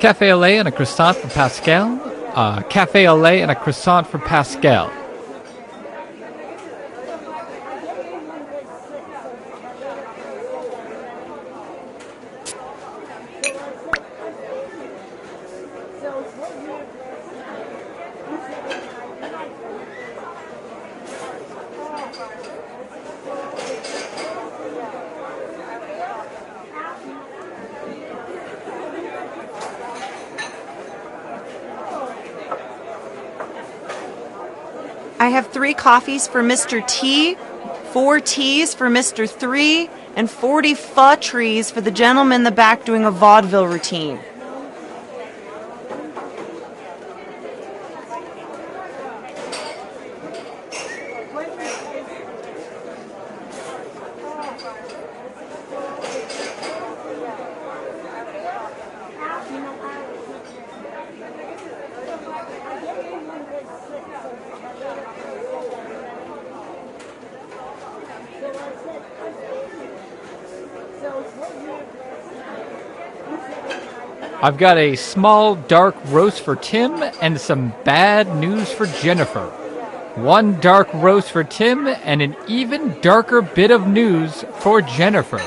cafe au lait and a croissant for Pascal. Cafe au lait and a croissant for Pascal. I have 3 coffees for Mr. T, 4 teas for Mr. 3, and 40 pho trees for the gentleman in the back doing a vaudeville routine. I've got a small dark roast for Tim and some bad news for Jennifer. 1 dark roast for Tim and an even darker bit of news for Jennifer.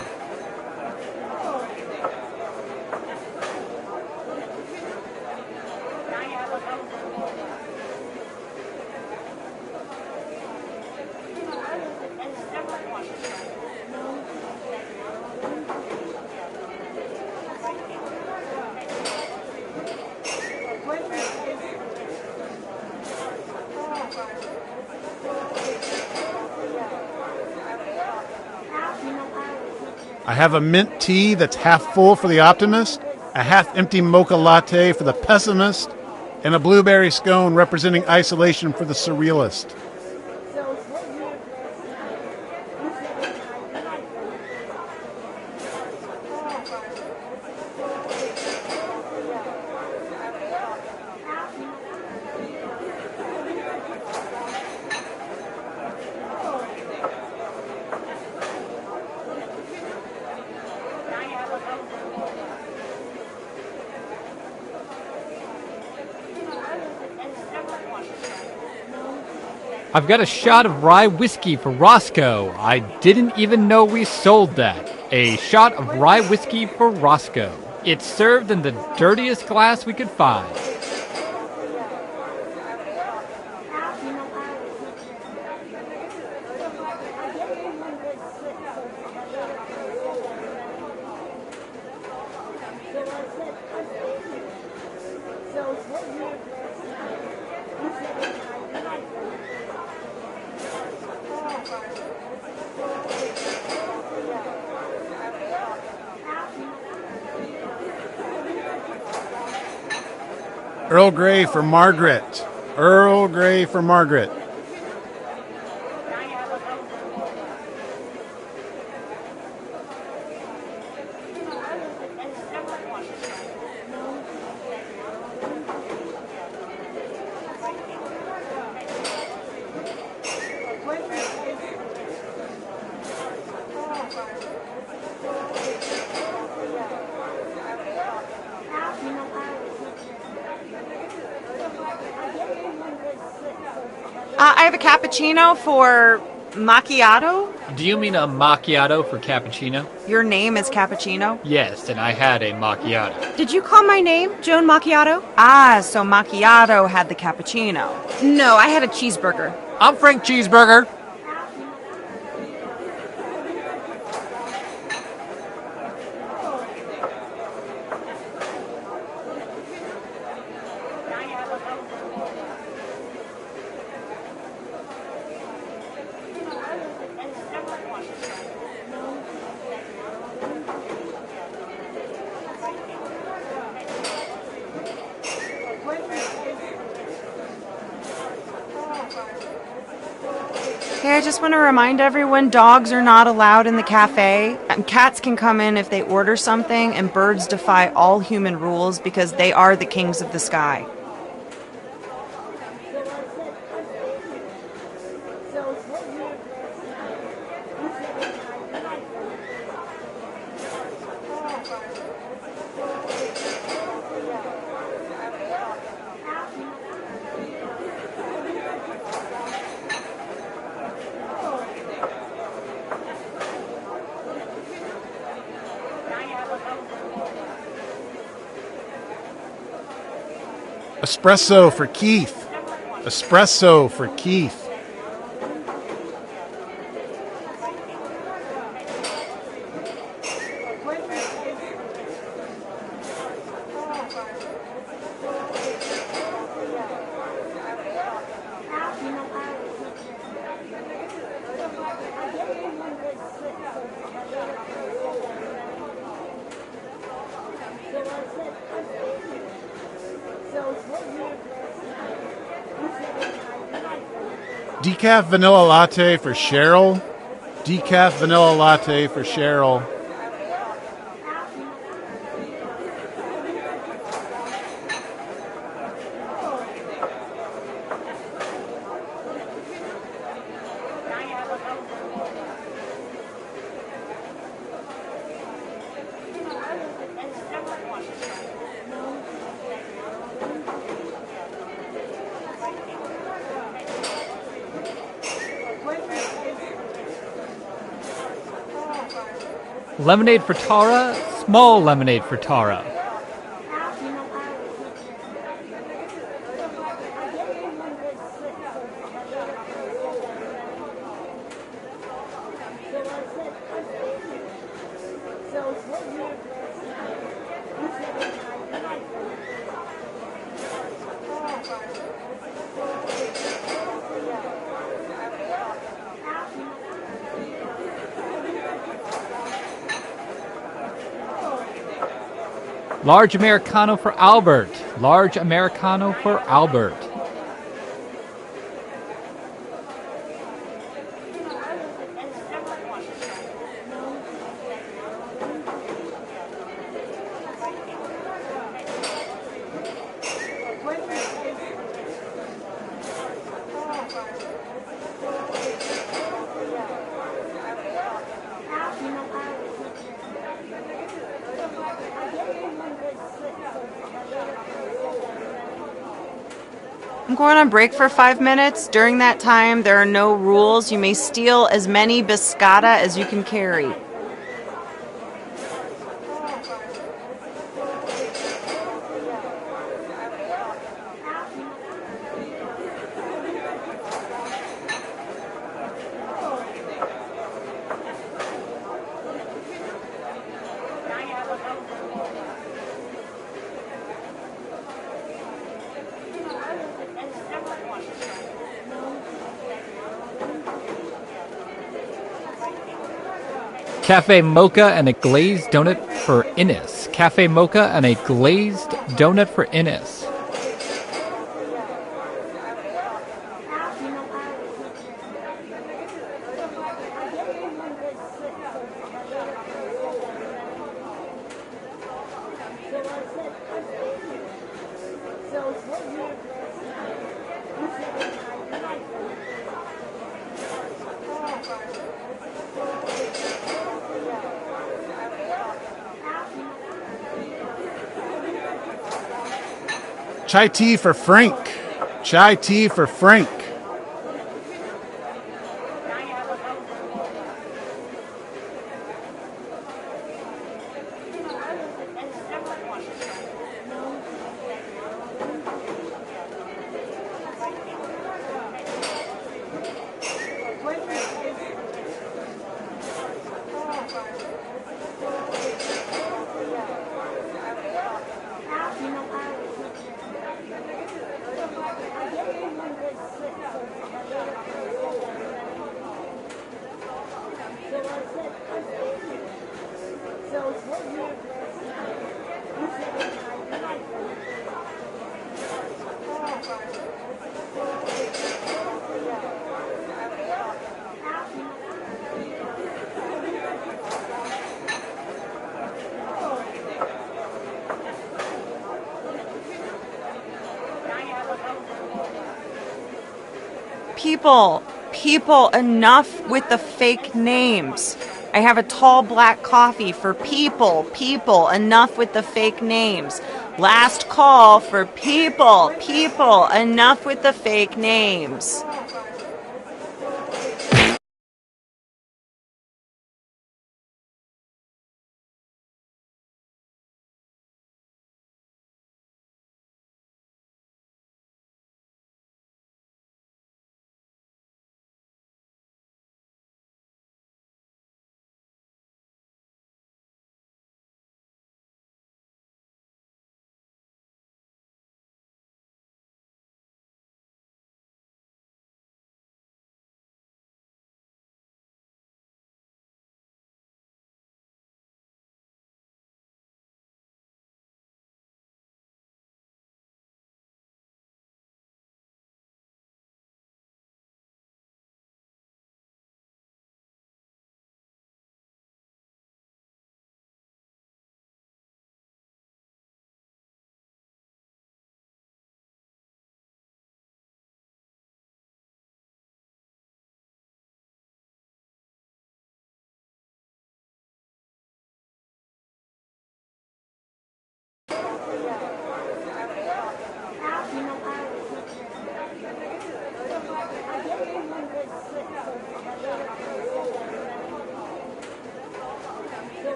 I have a mint tea that's half full for the optimist, a half-empty mocha latte for the pessimist, and a blueberry scone representing isolation for the surrealist. I've got a shot of rye whiskey for Roscoe. I didn't even know we sold that. A shot of rye whiskey for Roscoe. It's served in the dirtiest glass we could find. Earl Grey for Margaret. Earl Grey for Margaret. I have a cappuccino for macchiato. Do you mean a macchiato for cappuccino? Your name is Cappuccino? Yes, and I had a macchiato. Did you call my name, Joan Macchiato? Ah, so macchiato had the cappuccino. No, I had a cheeseburger. I'm Frank Cheeseburger. Hey, I just want to remind everyone dogs are not allowed in the cafe. Cats can come in if they order something, and birds defy all human rules because they are the kings of the sky. Espresso for Keith. Espresso for Keith. Decaf vanilla latte for Cheryl. Decaf vanilla latte for Cheryl. Lemonade for Tara, small lemonade for Tara. Large Americano for Albert. Large Americano for Albert. I'm going on break for 5 minutes. During that time, there are no rules. You may steal as many biscotta as you can carry. Cafe mocha and a glazed donut for Innis. Cafe mocha and a glazed donut for Innis. Chai tea for Frank. Chai tea for Frank. People, enough with the fake names. I have a tall black coffee for people, enough with the fake names. Last call for people, enough with the fake names.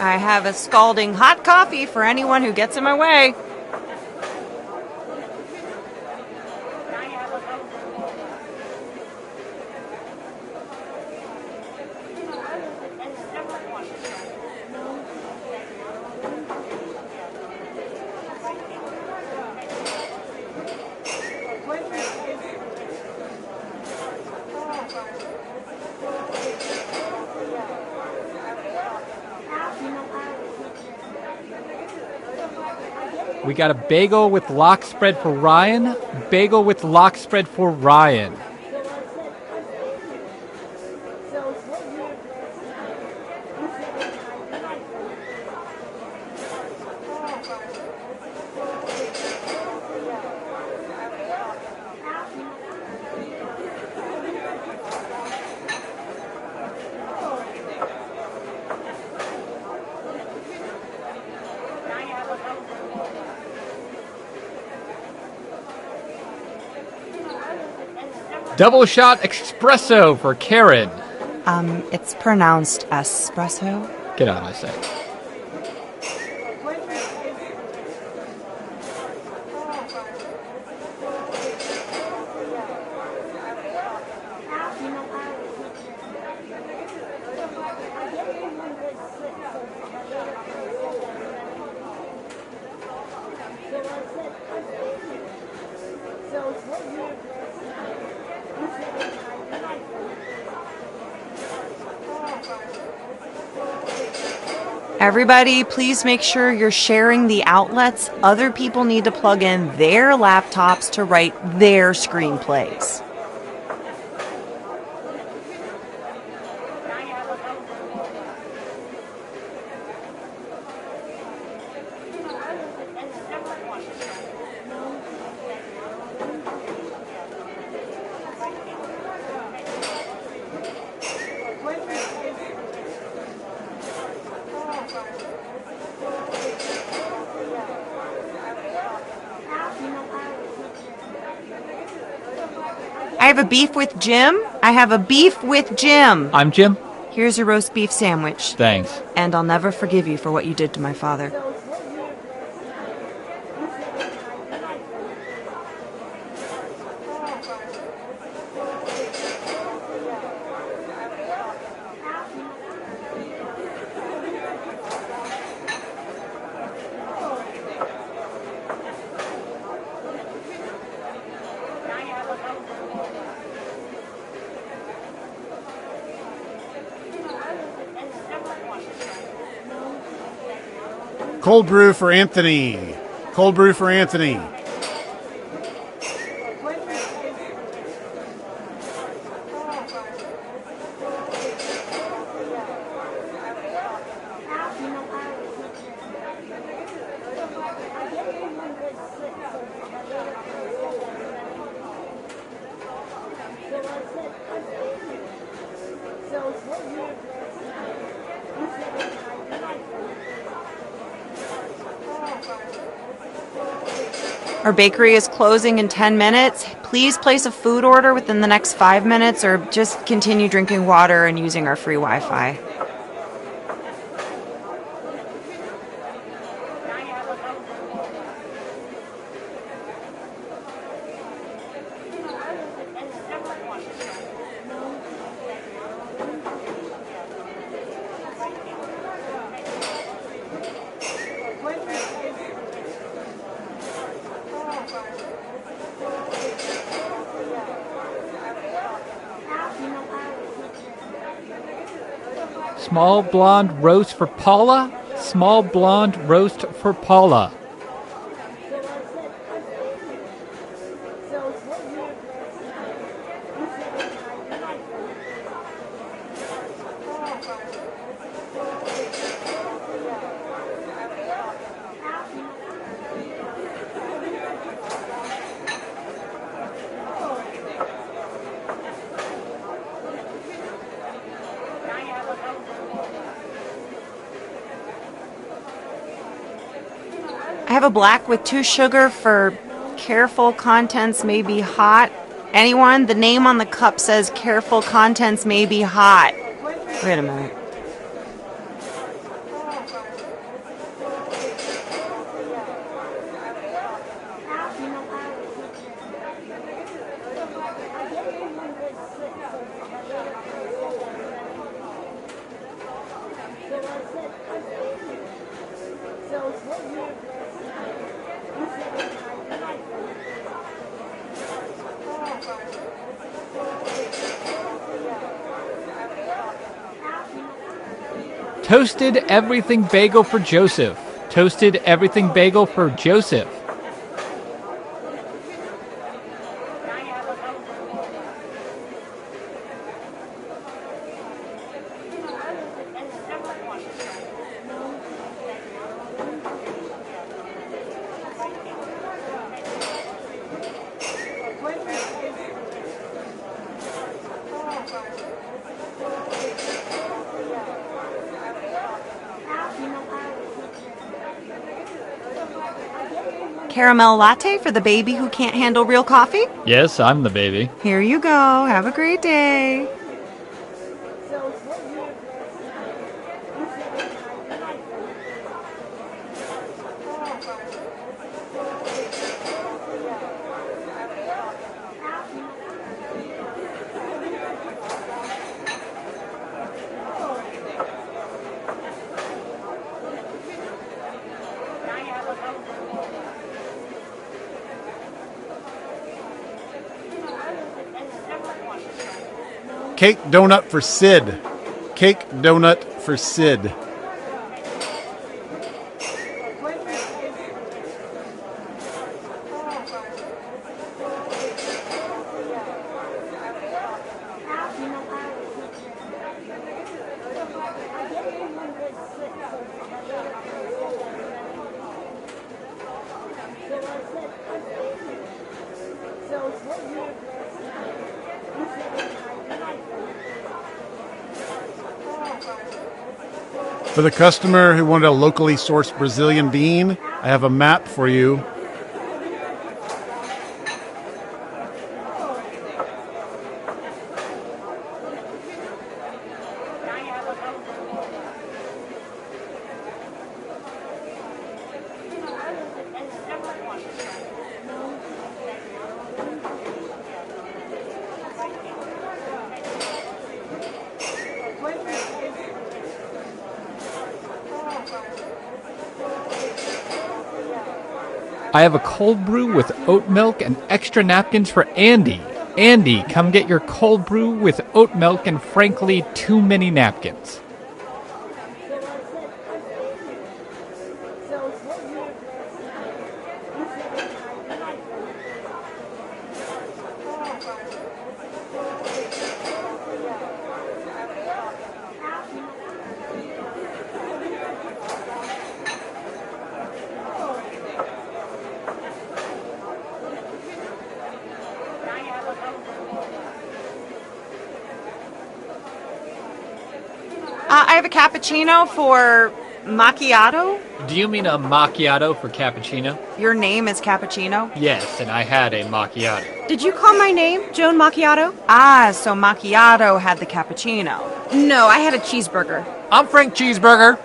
I have a scalding hot coffee for anyone who gets in my way. We got a bagel with lox spread for Ryan. Bagel with lox spread for Ryan. Double shot espresso for Karen. It's pronounced espresso. Get out of my sight. Everybody, please make sure you're sharing the outlets. Other people need to plug in their laptops to write their screenplays. I have a beef with Jim. I have a beef with Jim. I'm Jim. Here's your roast beef sandwich. Thanks. And I'll never forgive you for what you did to my father. Cold brew for Anthony. Cold brew for Anthony. Our bakery is closing in 10 minutes. Please place a food order within the next 5 minutes or just continue drinking water and using our free Wi-Fi. Small blonde roast for Paula. Small blonde roast for Paula. I have a black with 2 sugar for careful contents may be hot. Anyone? The name on the cup says careful contents may be hot. Wait a minute. Toasted everything bagel for Joseph. Toasted everything bagel for Joseph. Caramel latte for the baby who can't handle real coffee? Yes, I'm the baby. Here you go. Have a great day. Cake donut for Sid. Cake donut for Sid. For the customer who wanted a locally sourced Brazilian bean, I have a map for you. I have a cold brew with oat milk and extra napkins for Andy. Andy, come get your cold brew with oat milk and frankly too many napkins. I have a cappuccino for macchiato. Do you mean a macchiato for cappuccino? Your name is Cappuccino? Yes, and I had a macchiato. Did you call my name, Joan Macchiato? Ah, so macchiato had the cappuccino. No, I had a cheeseburger. I'm Frank Cheeseburger.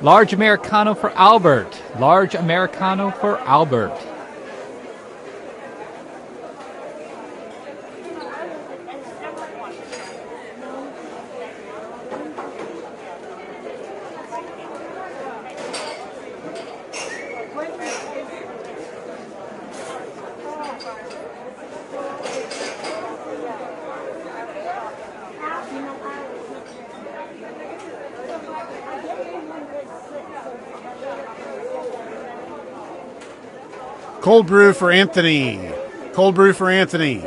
Large Americano for Albert. Large Americano for Albert. Cold brew for Anthony. Cold brew for Anthony.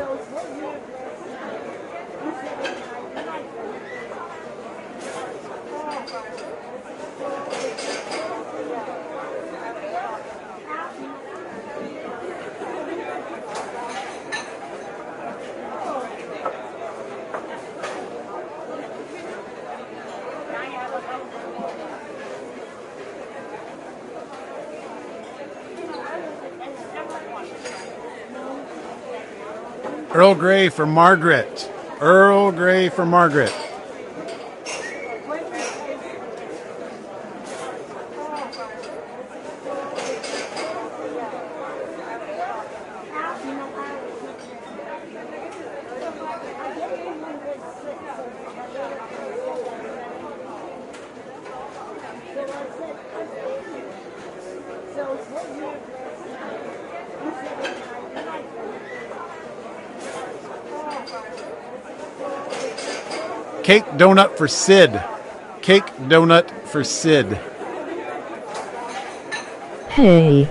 Earl Grey for Margaret. Earl Grey for Margaret. Cake donut for Sid. Cake donut for Sid. Hey.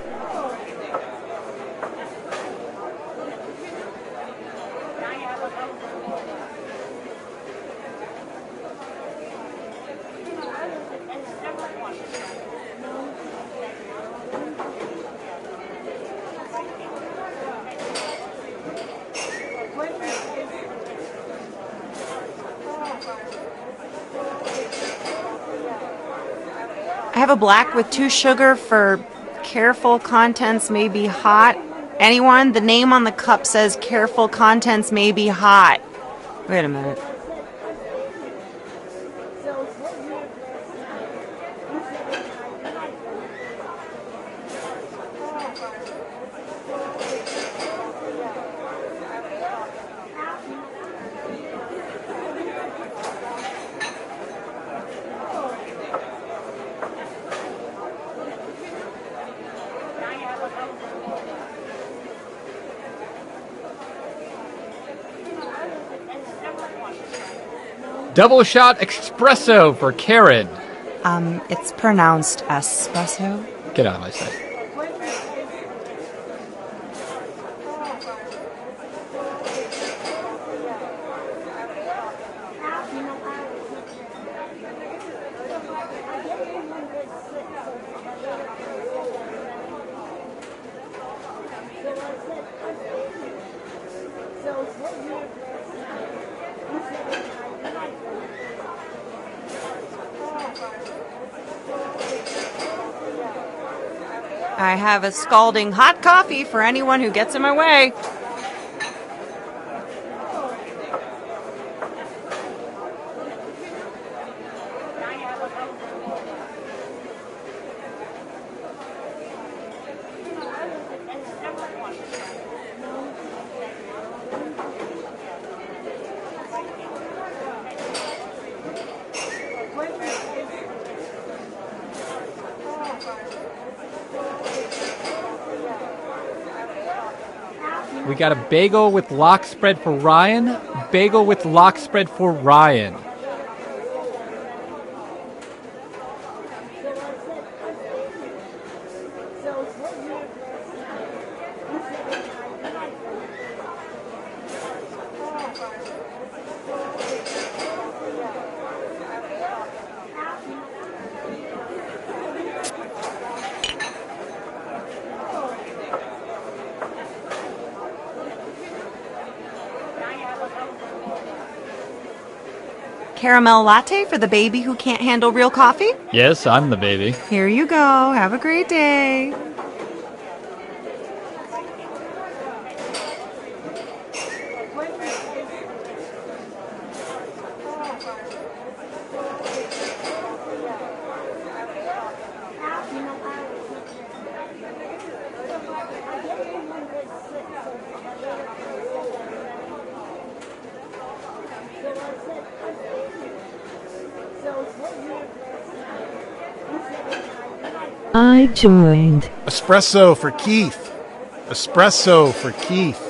I have a black with 2 sugar for careful contents may be hot. Anyone? The name on the cup says careful contents may be hot. Wait a minute. Double shot espresso for Karen. It's pronounced espresso. Get out of my sight. I have a scalding hot coffee for anyone who gets in my way. We got a bagel with lock spread for Ryan. Bagel with lock spread for Ryan. Caramel latte for the baby who can't handle real coffee. Yes, I'm the baby. Here you go. Have a great day. I joined. Espresso for Keith. Espresso for Keith.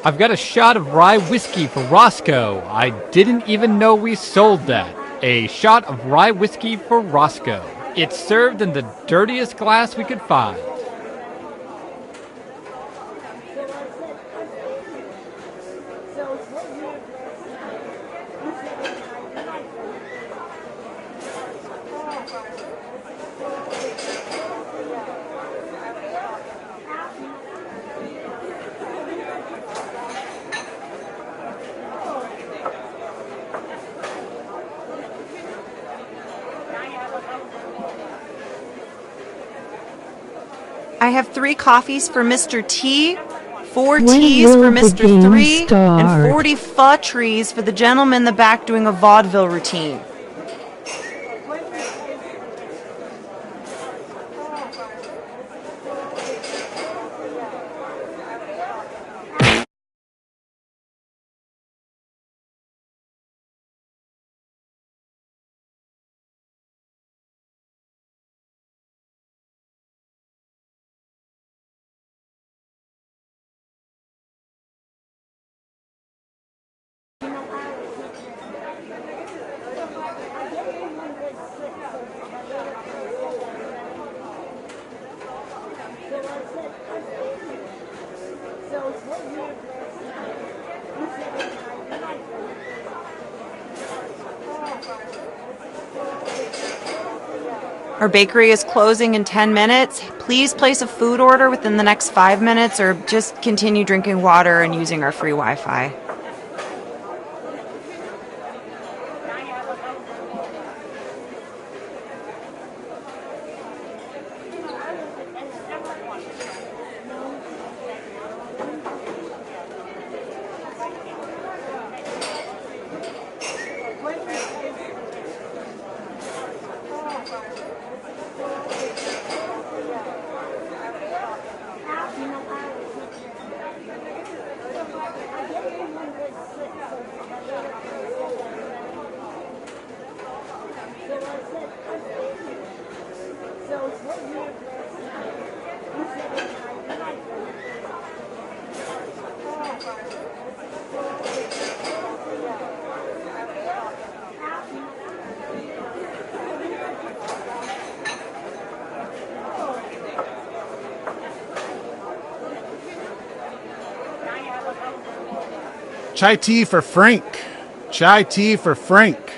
I've got a shot of rye whiskey for Roscoe. I didn't even know we sold that. A shot of rye whiskey for Roscoe. It's served in the dirtiest glass we could find. I have 3 coffees for Mr. T, 4 When T's will for the Mr. game 3 and start? 40 trees for the gentleman in the back doing a vaudeville routine. Our bakery is closing in 10 minutes. Please place a food order within the next 5 minutes or just continue drinking water and using our free Wi-Fi. Chai tea for Frank. Chai tea for Frank.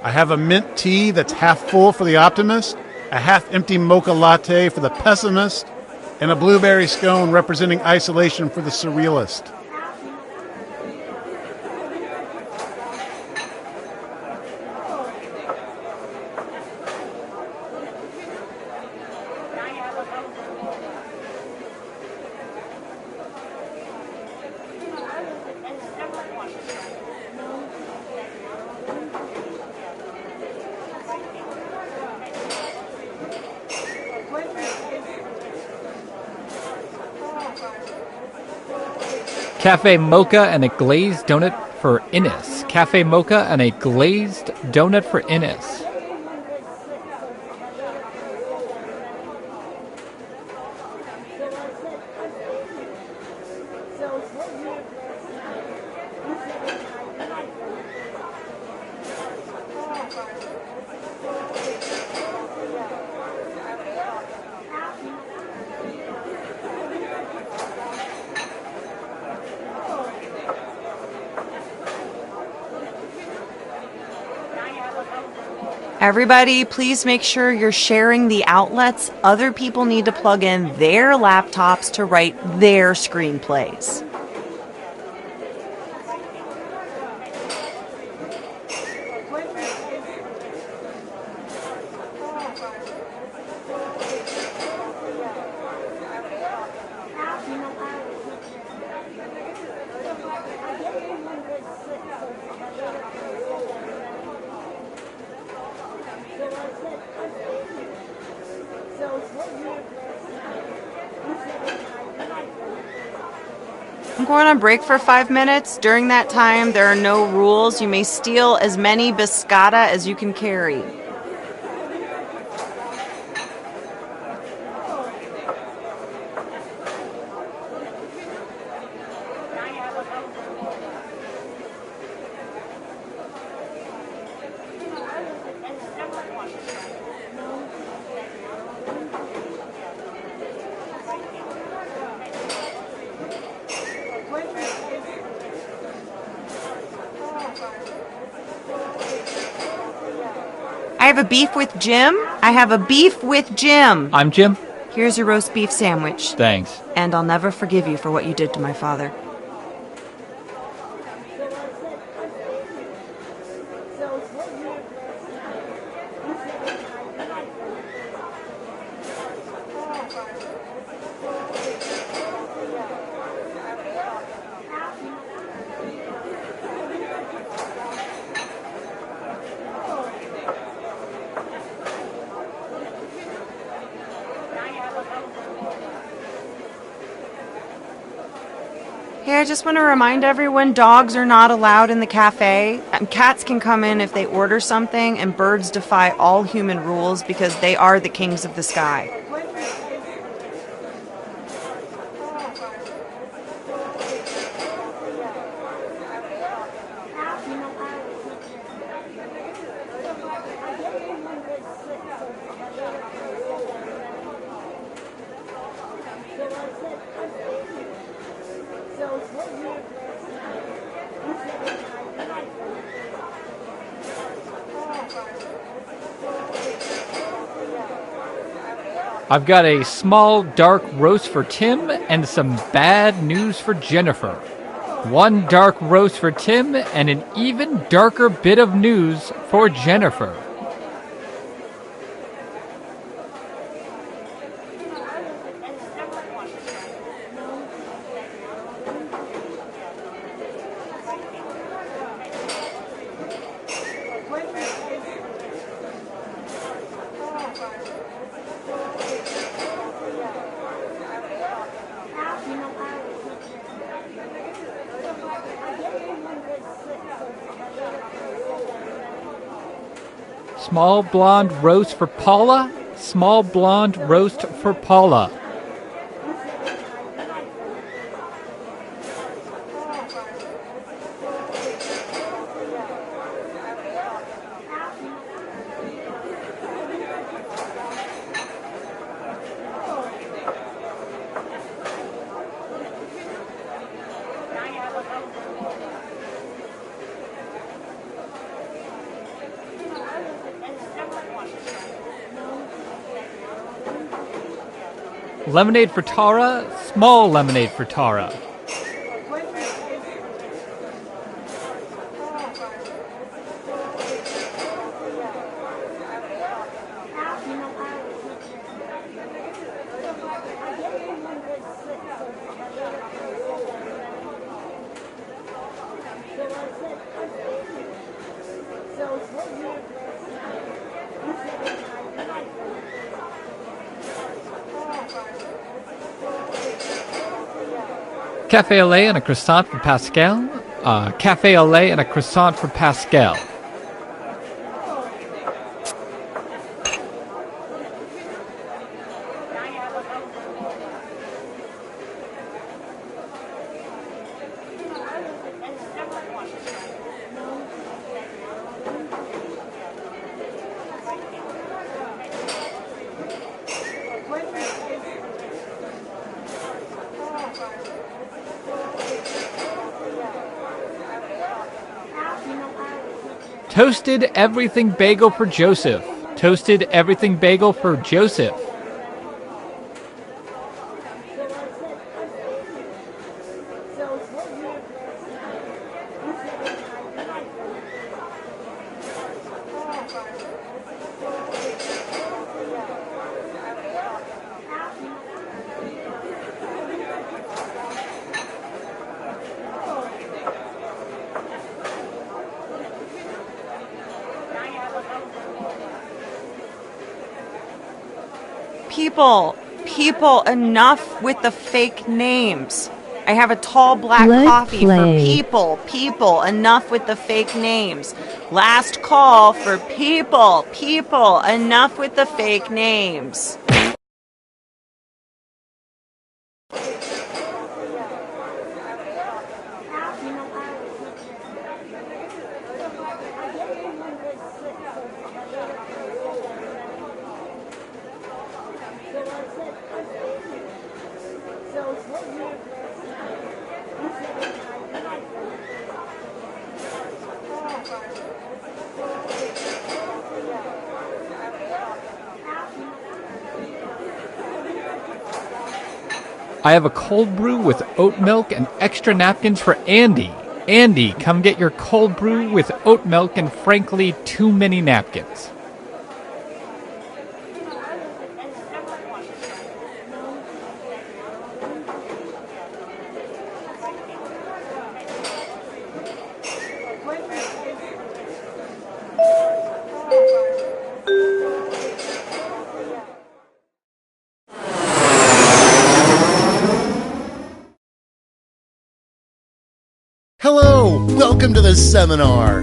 I have a mint tea that's half full for the optimist, a half empty mocha latte for the pessimist, and a blueberry scone representing isolation for the surrealist. Cafe mocha and a glazed donut for Innis. Cafe mocha and a glazed donut for Innis. Everybody, please make sure you're sharing the outlets. Other people need to plug in their laptops to write their screenplays. I'm going on break for 5 minutes. During that time, there are no rules. You may steal as many biscotta as you can carry. have a beef with Jim. I have a beef with Jim. I'm Jim. Here's your roast beef sandwich. Thanks. And I'll never forgive you for what you did to my father. Hey, I just want to remind everyone dogs are not allowed in the cafe. Cats can come in if they order something, and birds defy all human rules because they are the kings of the sky. I've got a small dark roast for Tim and some bad news for Jennifer. One dark roast for Tim and an even darker bit of news for Jennifer. Small blonde roast for Paula. Small blonde roast for Paula. Lemonade for Tara. Small lemonade for Tara. Cafe au lait and a croissant for Pascal. Cafe au lait and a croissant for Pascal. Toasted everything bagel for Joseph. Toasted everything bagel for Joseph. People, enough with the fake names. I have a tall black coffee for people, enough with the fake names. Last call for people, enough with the fake names. I have a cold brew with oat milk and extra napkins for Andy. Andy, come get your cold brew with oat milk and frankly too many napkins. Hello, welcome to the seminar.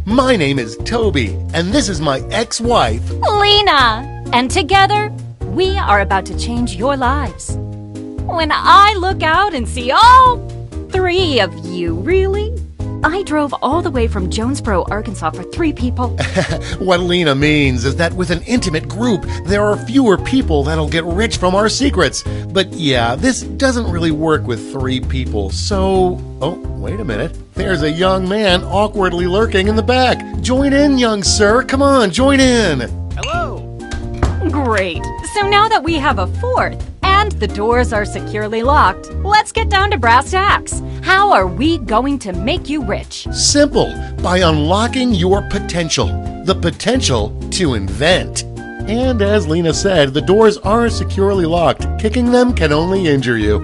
My name is Toby, and this is my ex-wife, Lena! And together, we are about to change your lives. When I look out and see all three of you, really? I drove all the way from Jonesboro, Arkansas for 3 people. What Lena means is that with an intimate group, there are fewer people that'll get rich from our secrets. But yeah, this doesn't really work with 3 people, so... Oh, wait a minute. There's a young man awkwardly lurking in the back. Join in, young sir. Come on, join in. Hello. Great. So now that we have a 4th, and the doors are securely locked, let's get down to brass tacks. How are we going to make you rich? Simple, by unlocking your potential. The potential to invent. And as Lena said, the doors are securely locked. Kicking them can only injure you.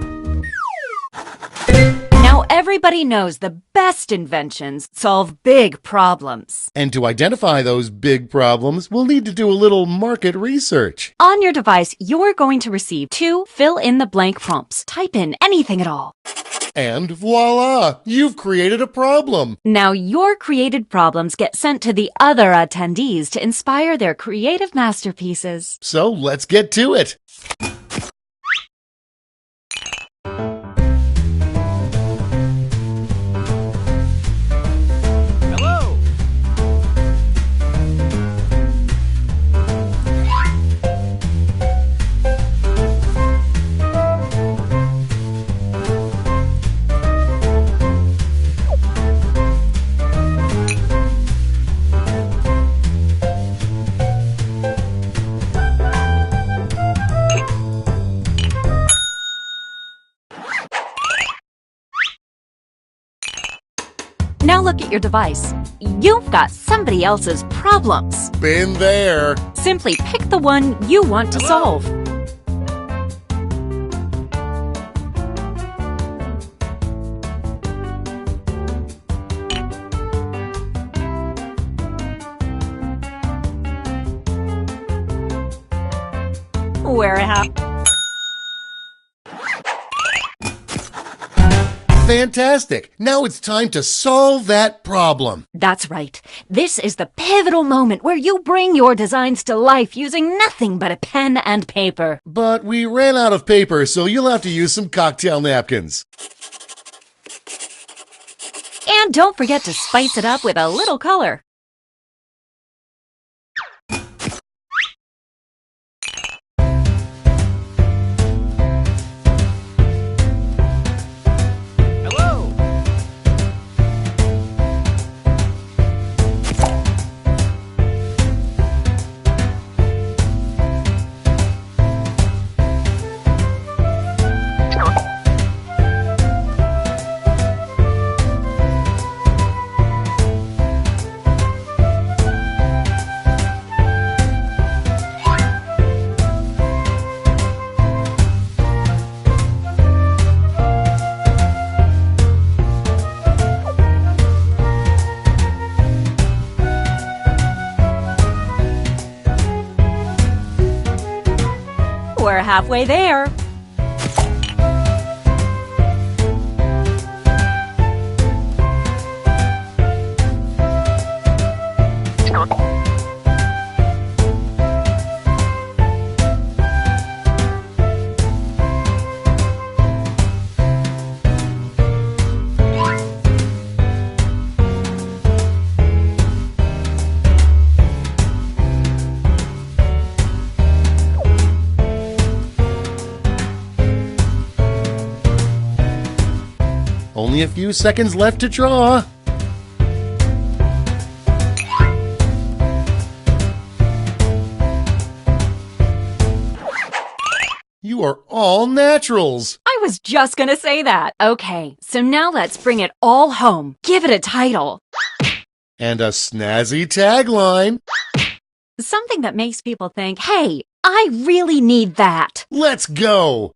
Now everybody knows the best inventions solve big problems. And to identify those big problems, we'll need to do a little market research. On your device, you're going to receive 2 fill-in-the-blank prompts. Type in anything at all. And voila! You've created a problem! Now your created problems get sent to the other attendees to inspire their creative masterpieces. So let's get to it! Hello. Now look at your device. You've got somebody else's problems. Been there! Simply pick the one you want to solve. Where Fantastic! Now it's time to solve that problem. That's right. This is the pivotal moment where you bring your designs to life using nothing but a pen and paper. But we ran out of paper, so you'll have to use some cocktail napkins. And don't forget to spice it up with a little color. Hello. We're halfway there. Only a few seconds left to draw. You are all naturals. I was just gonna say that. Okay, so now let's bring it all home. Give it a title. And a snazzy tagline. Something that makes people think, hey, I really need that. Let's go.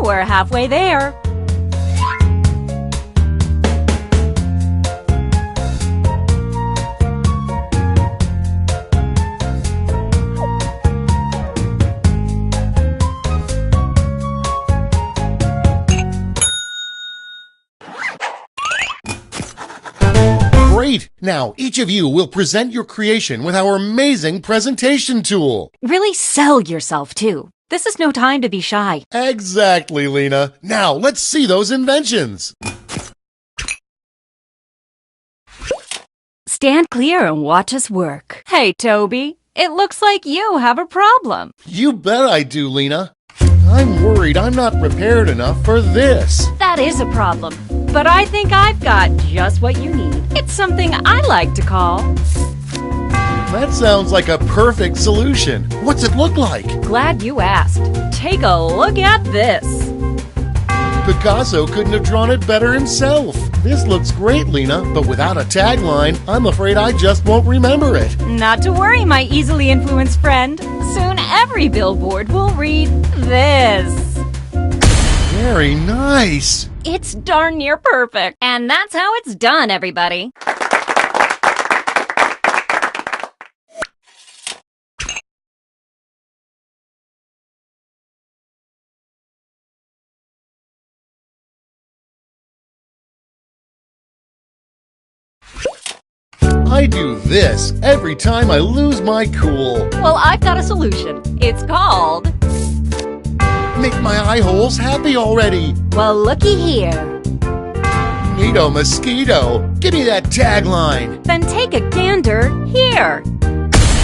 We're halfway there. Great! Now, each of you will present your creation with our amazing presentation tool. Really sell yourself, too. This is no time to be shy. Exactly, Lena. Now, let's see those inventions. Stand clear and watch us work. Hey, Toby, it looks like you have a problem. You bet I do, Lena. I'm worried I'm not prepared enough for this. That is a problem, but I think I've got just what you need. It's something I like to call... That sounds like a perfect solution. What's it look like? Glad you asked. Take a look at this. Picasso couldn't have drawn it better himself. This looks great, Lena, but without a tagline, I'm afraid I just won't remember it. Not to worry, my easily influenced friend. Soon every billboard will read this. Very nice. It's darn near perfect. And that's how it's done, everybody. I do this every time I lose my cool. Well, I've got a solution. It's called... Make my eye holes happy already. Well, looky here. Neato mosquito. Give me that tagline. Then take a gander here.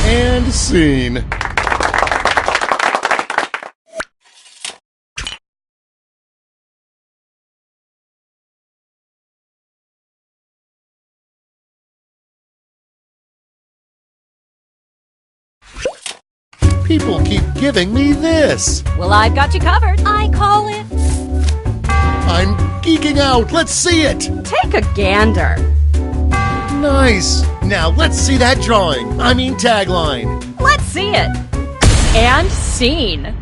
And scene. People keep giving me this. Well, I've got you covered. I call it... I'm geeking out. Let's see it. Take a gander. Nice. Now let's see that drawing. I mean tagline. Let's see it. And scene.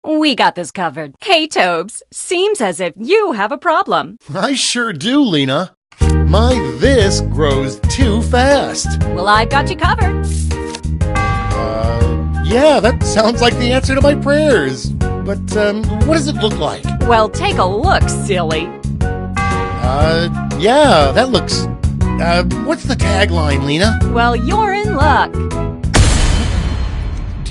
We got this covered. Hey, Tobes, seems as if you have a problem. I sure do, Lena. My this grows too fast. Well, I've got you covered. Yeah, that sounds like the answer to my prayers. But, what does it look like? Well, take a look, silly. Yeah, that looks... what's the tagline, Lena? Well, you're in luck.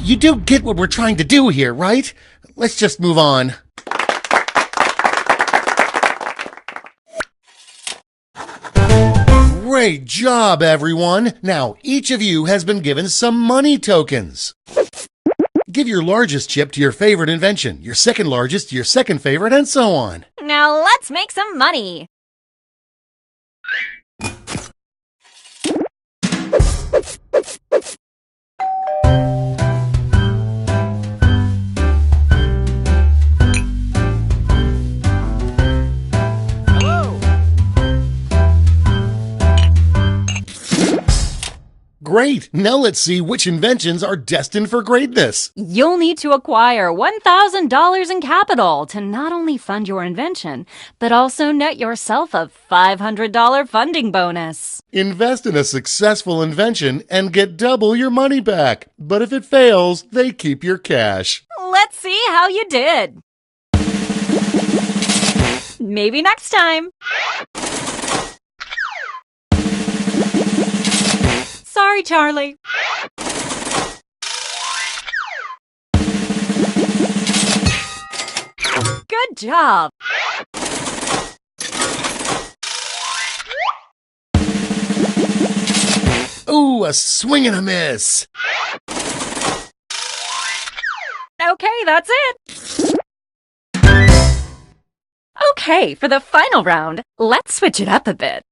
You do get what we're trying to do here, right? Let's just move on. Great job, everyone! Now, each of you has been given some money tokens. Give your largest chip to your favorite invention, your second largest to your second favorite, and so on. Now let's make some money. Great! Now let's see which inventions are destined for greatness. You'll need to acquire $1,000 in capital to not only fund your invention, but also net yourself a $500 funding bonus. Invest in a successful invention and get double your money back. But if it fails, they keep your cash. Let's see how you did. Maybe next time. Sorry, Charlie. Good job. Ooh, a swing and a miss. Okay, that's it. Okay, for the final round, let's switch it up a bit.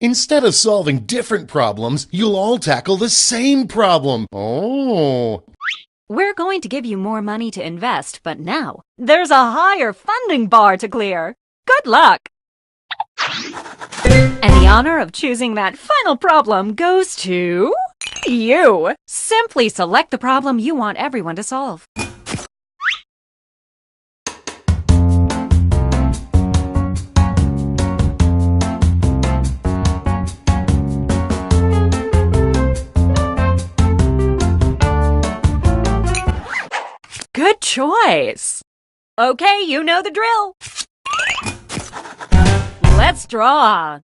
Instead of solving different problems, you'll all tackle the same problem. Oh. We're going to give you more money to invest, but now there's a higher funding bar to clear. Good luck! And the honor of choosing that final problem goes to you. Simply select the problem you want everyone to solve. Good choice. Okay, you know the drill. Let's draw.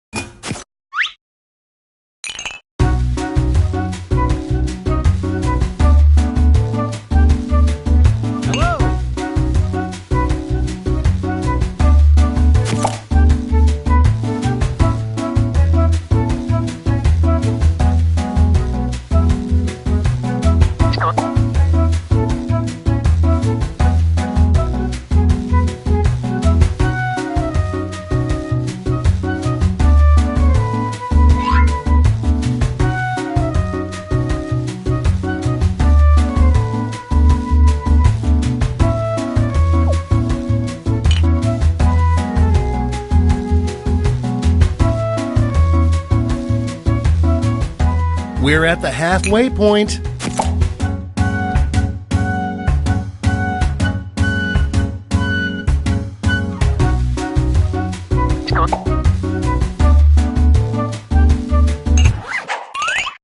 We're at the halfway point.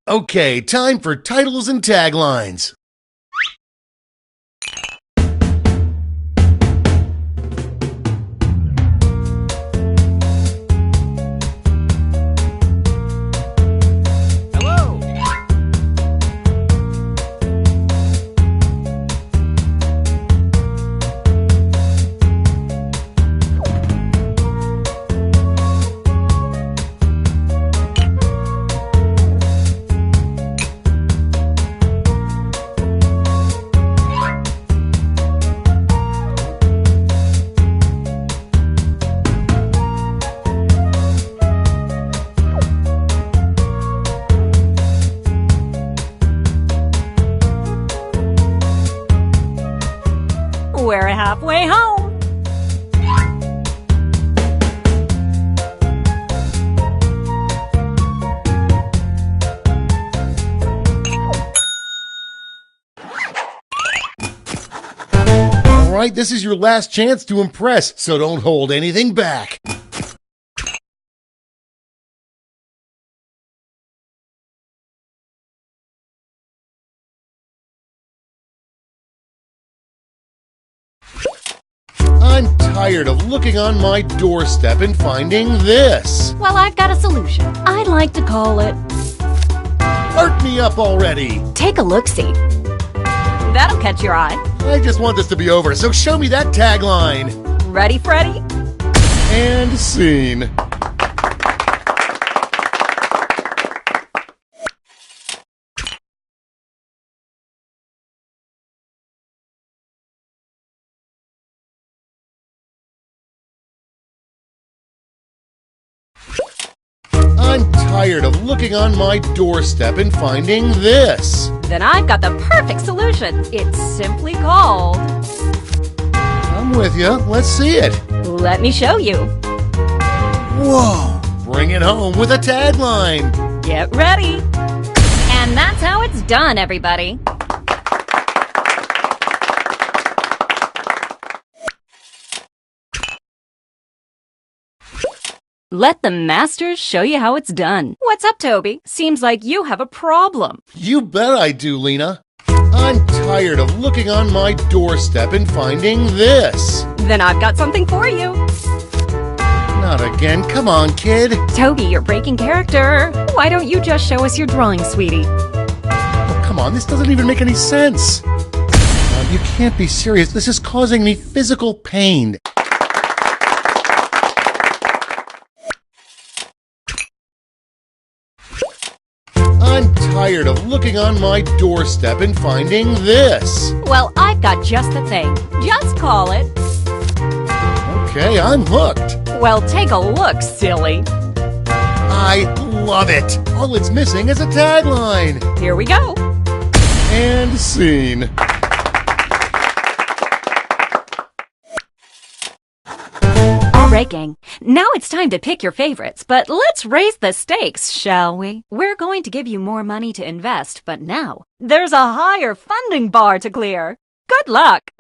Okay, time for titles and taglines. We're halfway home. All right, this is your last chance to impress, so don't hold anything back. I'm tired of looking on my doorstep and finding this. Well, I've got a solution. I'd like to call it Art me up already. Take a Look-See. That'll catch your eye. I just want this to be over, so show me that tagline. Ready, Freddy? And scene. I'm tired of looking on my doorstep and finding this. Then I've got the perfect solution. It's simply called... I'm with you. Let's see it. Let me show you. Whoa! Bring it home with a tagline. Get ready. And that's how it's done, everybody. Let the masters show you how it's done. What's up, Toby? Seems like you have a problem. You bet I do, Lena. I'm tired of looking on my doorstep and finding this. Then I've got something for you. Not again. Come on, kid. Toby, you're breaking character. Why don't you just show us your drawing, sweetie? Oh, come on, this doesn't even make any sense. You can't be serious. This is causing me physical pain. I'm tired of looking on my doorstep and finding this. Well, I've got just the thing. Just call it. Okay, I'm hooked. Well, take a look, silly. I love it. All it's missing is a tagline. Here we go. And scene. All right, gang. Now it's time to pick your favorites, but let's raise the stakes, shall we? We're going to give you more money to invest, but now there's a higher funding bar to clear. Good luck!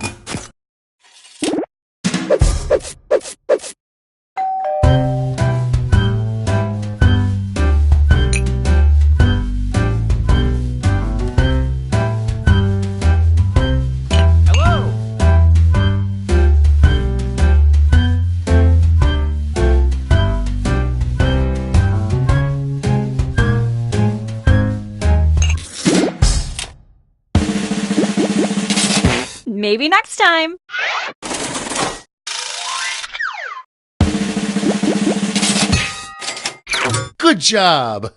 Maybe next time. Good job.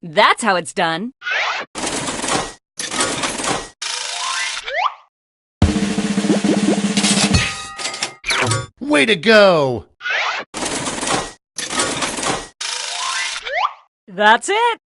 That's how it's done. Way to go. That's it.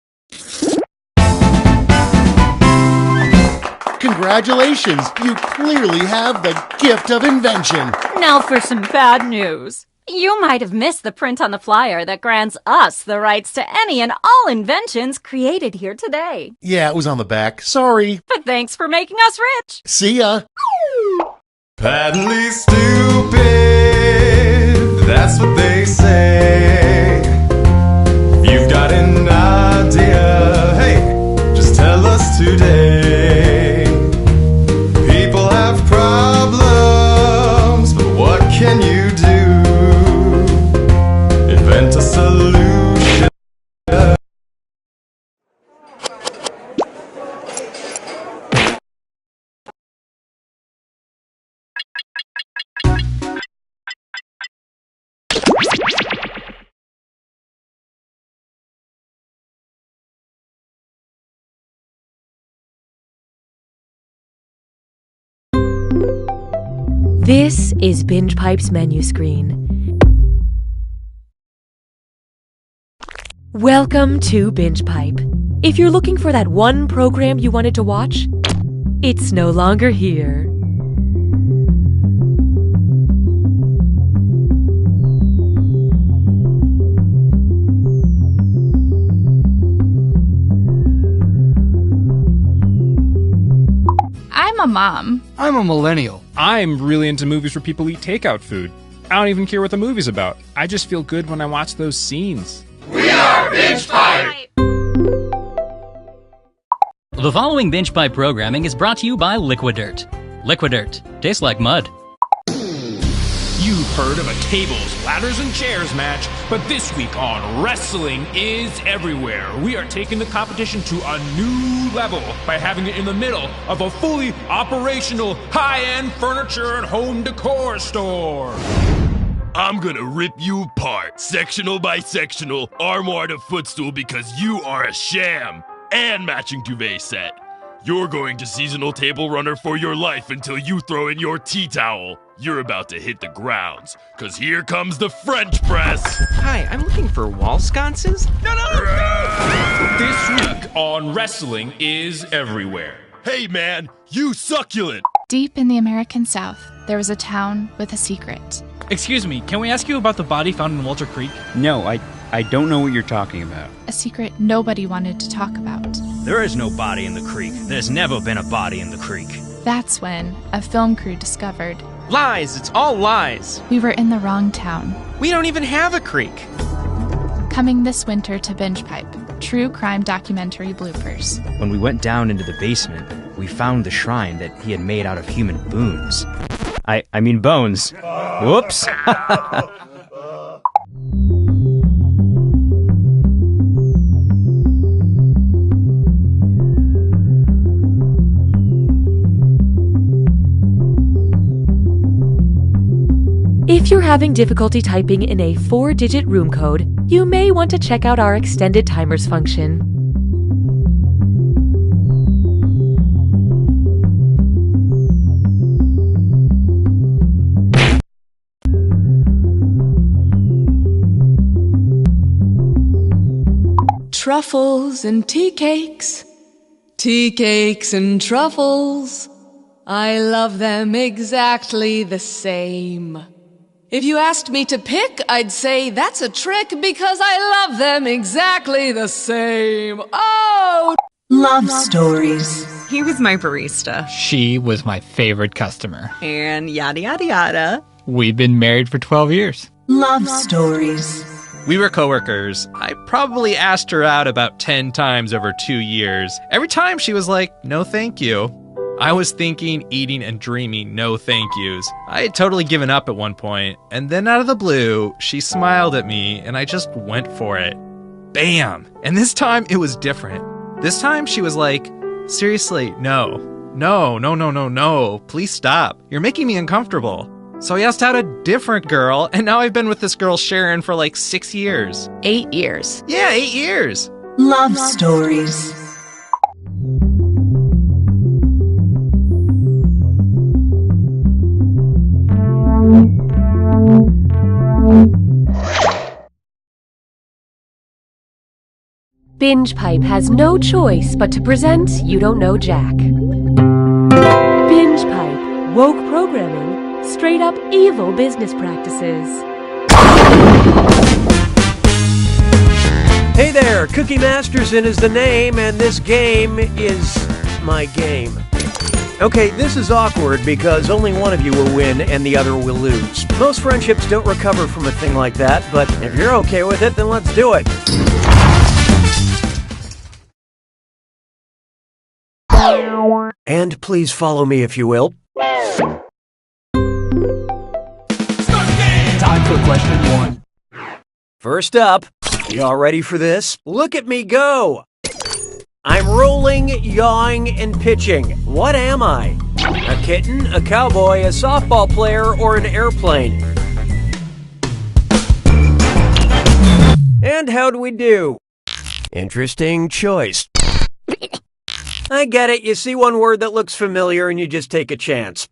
Congratulations. You clearly have the gift of invention. Now for some bad news. You might have missed the print on the flyer that grants us the rights to any and all inventions created here today. Yeah, it was on the back. Sorry. But thanks for making us rich. See ya. Patently stupid, that's what they say. You've got an idea, hey, just tell us today. People have problems, but what can you do? Invent a solution. This is Binge Pipe's menu screen. Welcome to Binge Pipe. If you're looking for that one program you wanted to watch, it's no longer here. I'm a mom. I'm a millennial. I'm really into movies where people eat takeout food. I don't even care what the movie's about. I just feel good when I watch those scenes. We are Binge Pipe! The following Binge Pipe programming is brought to you by Ydkj. Ydkj. Tastes like mud. You've heard of a tables, ladders, and chairs match, but this week on Wrestling is Everywhere, we are taking the competition to a new level by having it in the middle of a fully operational high-end furniture and home decor store. I'm gonna rip you apart, sectional by sectional, armoire to footstool, because you are a sham, and matching duvet set. You're going to seasonal table runner for your life until you throw in your tea towel. You're about to hit the grounds, cause here comes the French press. Hi, I'm looking for wall sconces. No! This week on Wrestling is Everywhere. Hey man, you succulent. Deep in the American South, there was a town with a secret. Excuse me, can we ask you about the body found in Walter Creek? No, I don't know what you're talking about. A secret nobody wanted to talk about. There is no body in the creek. There's never been a body in the creek. That's when a film crew discovered. Lies! It's all lies! We were in the wrong town. We don't even have a creek! Coming this winter to Binge Pipe, true crime documentary bloopers. When we went down into the basement, we found the shrine that he had made out of human boons. I mean bones. Whoops! If you're having difficulty typing in a 4-digit room code, you may want to check out our extended timers function. Truffles and tea cakes and truffles. I love them exactly the same. If you asked me to pick, I'd say that's a trick because I love them exactly the same. Oh! Love stories. He was my barista. She was my favorite customer. And yada yada yada. We've been married for 12 years. Love stories. We were coworkers. I probably asked her out about 10 times over 2 years. Every time she was like, no thank you. I was thinking, eating, and dreaming no thank yous. I had totally given up at one point, and then out of the blue, she smiled at me, and I just went for it. Bam! And this time, it was different. This time, she was like, seriously, no, please stop. You're making me uncomfortable. So I asked out a different girl, and now I've been with this girl, Sharon, for like 6 years. 8 years. Yeah, 8 years. Love stories. Binge Pipe has no choice but to present You Don't Know Jack. Binge Pipe, woke programming, straight up evil business practices. Hey there, Cookie Masterson is the name, and this game is my game. Okay, this is awkward because only one of you will win and the other will lose. Most friendships don't recover from a thing like that, but if you're okay with it, then let's do it. And please follow me if you will. Time for question 1. First up, y'all ready for this? Look at me go! I'm rolling, yawing, and pitching. What am I? A kitten, a cowboy, a softball player, or an airplane? And how'd we do? Interesting choice. I get it, you see one word that looks familiar and you just take a chance.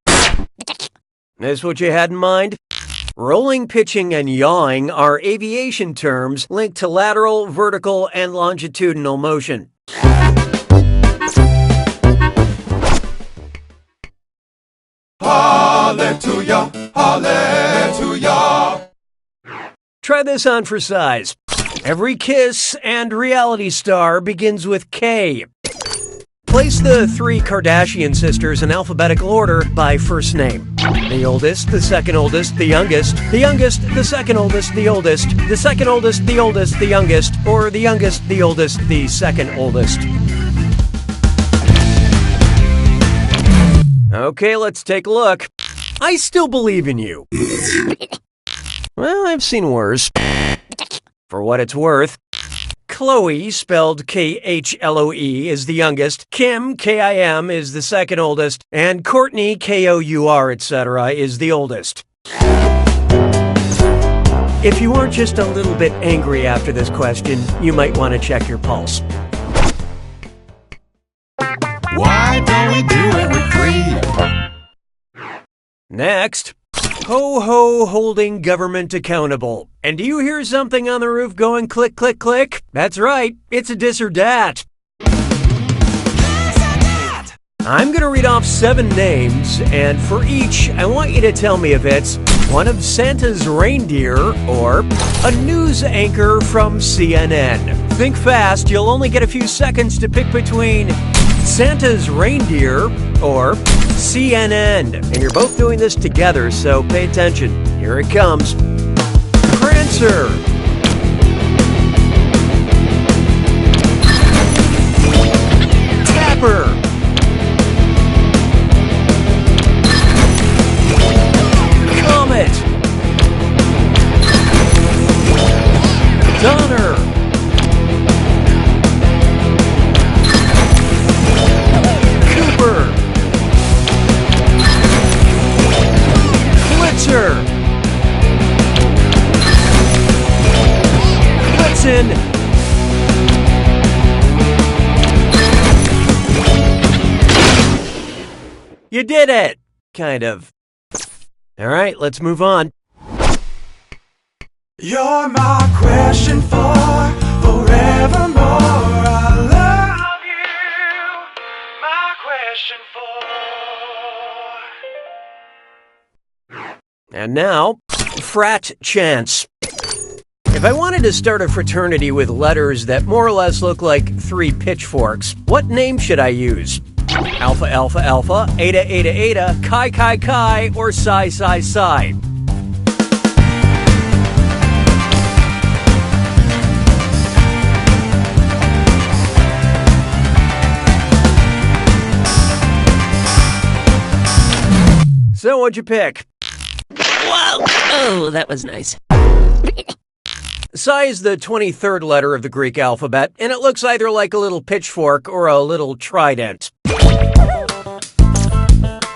This what you had in mind? Rolling, pitching, and yawing are aviation terms linked to lateral, vertical, and longitudinal motion. Hallelujah, hallelujah. Try this on for size. Every kiss and reality star begins with K. Place the 3 Kardashian sisters in alphabetical order by first name. The oldest, the second oldest, the youngest, the youngest, the second oldest, the oldest, the second oldest, the oldest, the youngest, or the youngest, the oldest, the second oldest. Okay, let's take a look. I still believe in you. Well, I've seen worse. For what it's worth, Chloe, spelled K-H-L-O-E, is the youngest, Kim, K-I-M, is the second oldest, and Courtney, K-O-U-R, etc., is the oldest. If you aren't just a little bit angry after this question, you might want to check your pulse. Why don't we do it with 3? Next. Ho-ho holding government accountable. And do you hear something on the roof going click, click, click? That's right, it's a dis or dat. I'm going to read off 7 names, and for each, I want you to tell me if it's one of Santa's reindeer or a news anchor from CNN. Think fast, you'll only get a few seconds to pick between Santa's reindeer or CNN. And you're both doing this together, so pay attention. Here it comes. Prancer. Tapper. Comet. Donner. Cooper. Blitzer. Blitzen. You did it! Kind of. Alright, let's move on. You're my question for forevermore. I love you. My question for. And now, frat chance. If I wanted to start a fraternity with letters that more or less look like 3 pitchforks, what name should I use? Alpha Alpha Alpha, Eta Eta Eta, Chi Chi Chi, or Psi Psi Psi? So what'd you pick? Whoa! Oh, that was nice. Psi is the 23rd letter of the Greek alphabet, and it looks either like a little pitchfork or a little trident.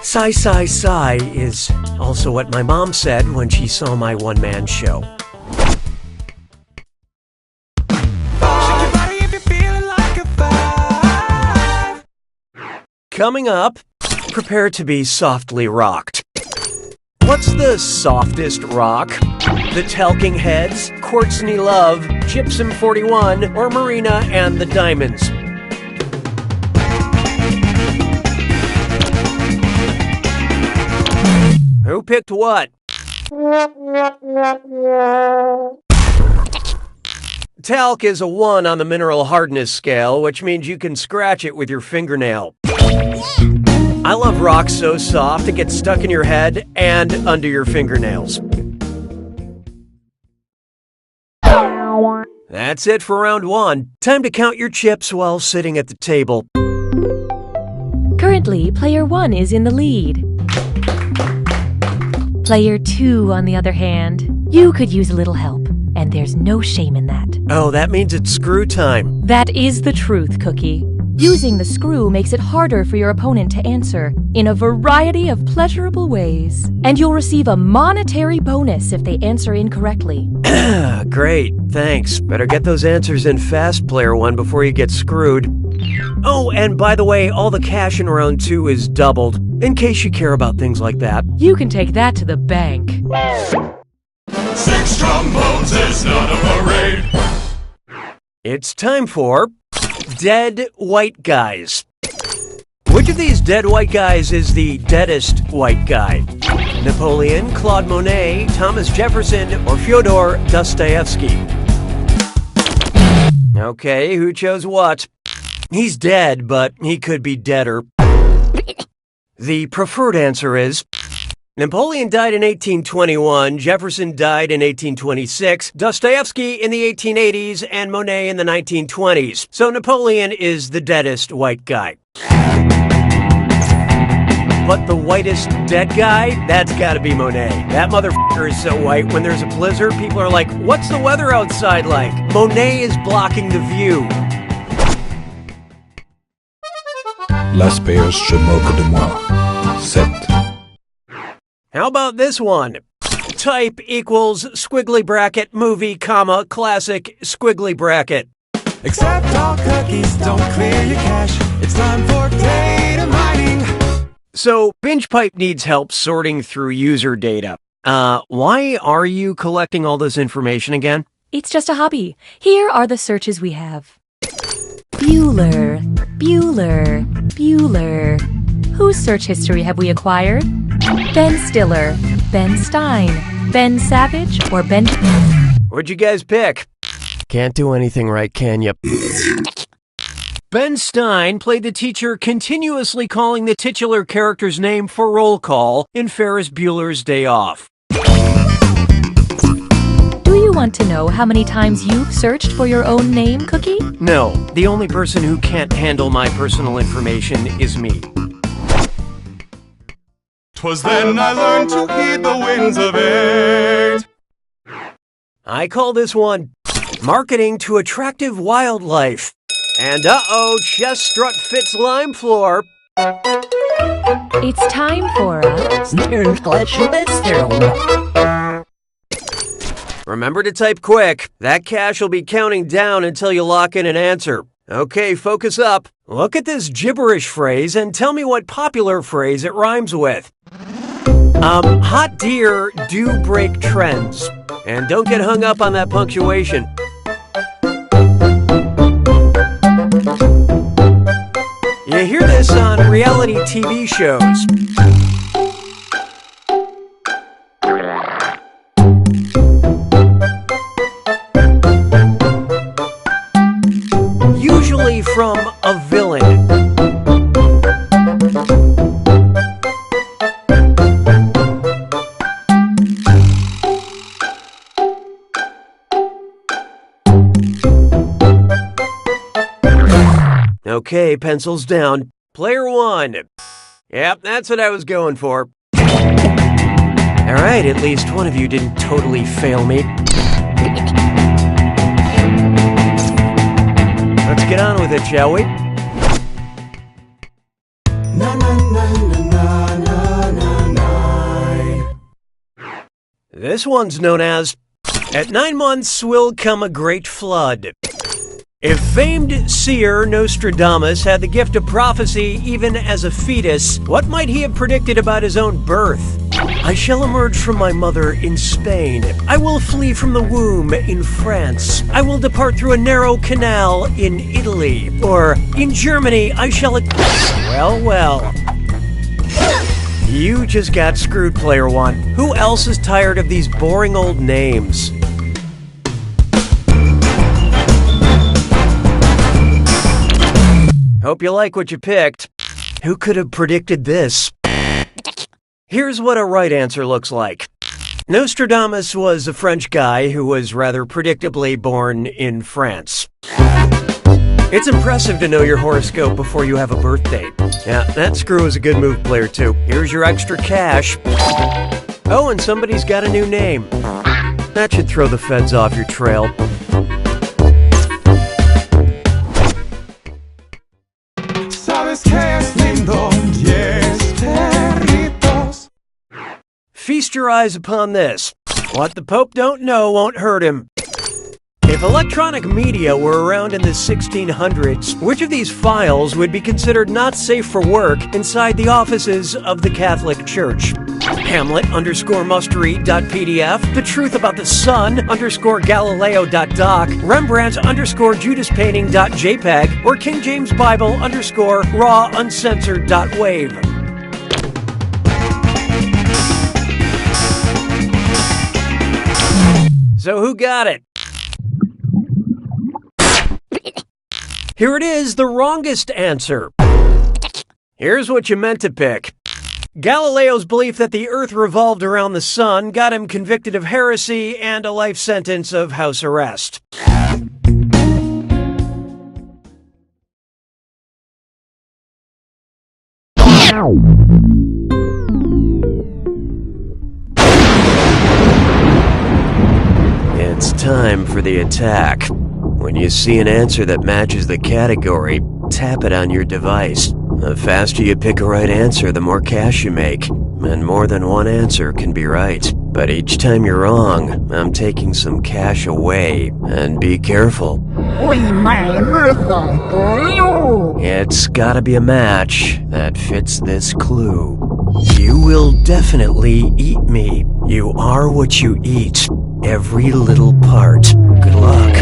Psi Psi Psi is also what my mom said when she saw my one-man show. Coming up, prepare to be softly rocked. What's the softest rock? The Talking Heads, Courtney Love, Gypsum 41, or Marina and the Diamonds? Who picked what? Talc is a 1 on the mineral hardness scale, which means you can scratch it with your fingernail. I love rock so soft it gets stuck in your head and under your fingernails. That's it for round 1. Time to count your chips while sitting at the table. Currently, player 1 is in the lead. Player 2, on the other hand, you could use a little help, and there's no shame in that. Oh, that means it's screw time. That is the truth, Cookie. Using the screw makes it harder for your opponent to answer in a variety of pleasurable ways. And you'll receive a monetary bonus if they answer incorrectly. Great, thanks. Better get those answers in fast, player 1, before you get screwed. Oh, and by the way, all the cash in round 2 is doubled, in case you care about things like that. You can take that to the bank. 6 trombones is not a parade. It's time for Dead White Guys. Which of these dead white guys is the deadest white guy? Napoleon, Claude Monet, Thomas Jefferson, or Fyodor Dostoevsky? Okay, who chose what? He's dead, but he could be deader. The preferred answer is Napoleon died in 1821, Jefferson died in 1826, Dostoevsky in the 1880s, and Monet in the 1920s. So Napoleon is the deadest white guy. But the whitest dead guy? That's gotta be Monet. That motherfucker is so white, when there's a blizzard, people are like, what's the weather outside like? Monet is blocking the view. Las paires se moquent de moi. 7. How about this one? Type equals squiggly bracket movie, comma, classic squiggly bracket. Accept all cookies, don't clear your cache. It's time for data mining. So, BingePipe needs help sorting through user data. Why are you collecting all this information again? It's just a hobby. Here are the searches we have. Bueller, Bueller, Bueller, Whose search history have we acquired? Ben Stiller, Ben Stein, Ben Savage, or Ben... What'd you guys pick? Can't do anything right, can you? Ben Stein played the teacher continuously calling the titular character's name for roll call in Ferris Bueller's Day Off. Do you want to know how many times you've searched for your own name, Cookie? No, the only person who can't handle my personal information is me. 'Twas then I learned to heed the winds of eight. I call this one Marketing to Attractive Wildlife. And chest strut fits lime floor. It's time for a... Remember to type quick. That cache will be counting down until you lock in an answer. Okay, focus up. Look at this gibberish phrase and tell me what popular phrase it rhymes with. Hot deer do break trends. And don't get hung up on that punctuation. You hear this on reality TV shows. Usually from a villain. Okay, pencils down. Player one. Yep, that's what I was going for. Alright, at least one of you didn't totally fail me. Let's get on with it, shall we? This one's known as At 9 months will come a great flood. If famed seer Nostradamus had the gift of prophecy even as a fetus, what might he have predicted about his own birth? I shall emerge from my mother in Spain. I will flee from the womb in France. I will depart through a narrow canal in Italy. Or, in Germany, I shall... Well. You just got screwed, player one. Who else is tired of these boring old names? Hope you like what you picked. Who could have predicted this? Here's what a right answer looks like. Nostradamus was a French guy who was rather predictably born in France. It's impressive to know your horoscope before you have a birth date. Yeah, that screw is a good move, player two. Here's your extra cash. Oh, and somebody's got a new name. That should throw the feds off your trail. Feast your eyes upon this. What the Pope don't know won't hurt him. If electronic media were around in the 1600s, which of these files would be considered not safe for work inside the offices of the Catholic Church? Hamlet_must-read.pdf, The Truth About the Sun _Galileo.doc, Rembrandt_Judas-painting.jpg, or King James Bible _raw uncensored.wave. So who got it? Here it is, the wrongest answer. Here's what you meant to pick. Galileo's belief that the Earth revolved around the sun got him convicted of heresy and a life sentence of house arrest. It's time for the attack. When you see an answer that matches the category, tap it on your device. The faster you pick a right answer, the more cash you make. And more than one answer can be right. But each time you're wrong, I'm taking some cash away. And be careful. It's gotta be a match that fits this clue. You will definitely eat me. You are what you eat. Every little part. Good luck.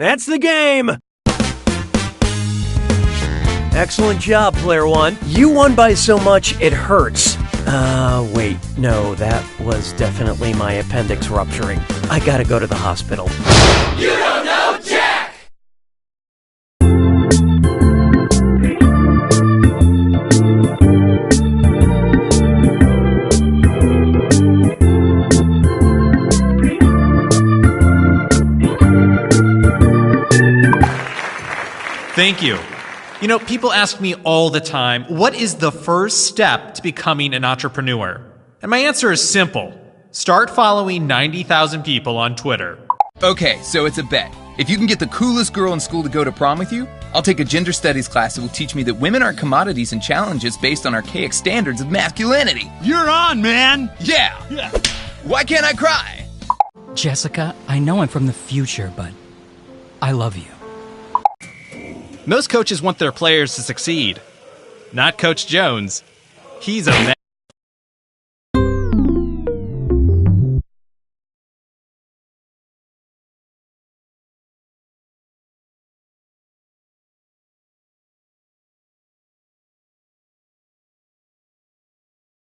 That's the game! Excellent job, player one. You won by so much it hurts. Wait, no, that was definitely my appendix rupturing. I gotta go to the hospital. You don't know Jack! Thank you. You know, people ask me all the time, what is the first step to becoming an entrepreneur? And my answer is simple. Start following 90,000 people on Twitter. Okay, so it's a bet. If you can get the coolest girl in school to go to prom with you, I'll take a gender studies class that will teach me that women are commodities and challenges based on archaic standards of masculinity. You're on, man! Yeah! Why can't I cry? Jessica, I know I'm from the future, but I love you. Most coaches want their players to succeed. Not Coach Jones. He's a